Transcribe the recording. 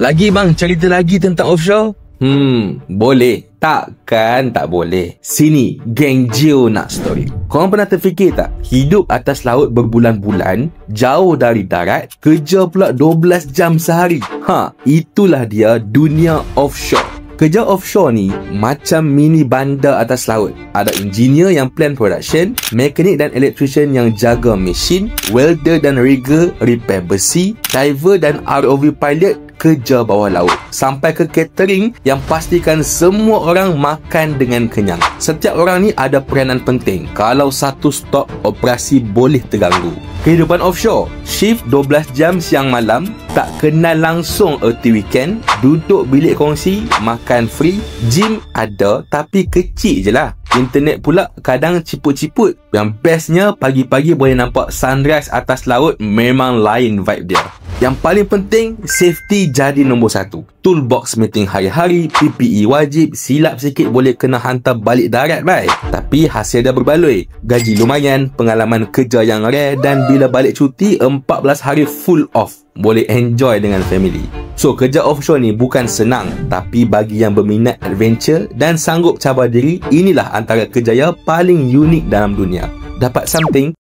Lagi bang, cerita lagi tentang offshore? Boleh. Takkan tak boleh. Sini, geng Geo nak story. Korang pernah terfikir tak? Hidup atas laut berbulan-bulan, jauh dari darat, kerja pula 12 jam sehari. Itulah dia dunia offshore. Kerja offshore ni macam mini bandar atas laut. Ada engineer yang plan production, mekanik dan electrician yang jaga mesin, welder dan rigger repair besi, diver dan ROV pilot kerja bawah laut, sampai ke catering yang pastikan semua orang makan dengan kenyang. Setiap orang ni ada peranan penting. Kalau satu stop, operasi boleh terganggu. Kehidupan offshore, shift 12 jam siang malam, tak kenal langsung erti weekend, duduk bilik kongsi, makan free, gym ada tapi kecil je lah. Internet pula kadang ciput-ciput. Yang bestnya pagi-pagi boleh nampak sunrise atas laut, memang lain vibe dia. Yang paling penting, safety jadi nombor 1. Toolbox meeting hari-hari, PPE wajib, silap sikit boleh kena hantar balik darat bye. Tapi hasil dia berbaloi. Gaji lumayan, pengalaman kerja yang rare dan bila balik cuti 14 hari full off. Boleh enjoy dengan family. So, kerja offshore ni bukan senang, tapi bagi yang berminat adventure dan sanggup cabar diri, inilah antara kerjaya paling unik dalam dunia. Dapat something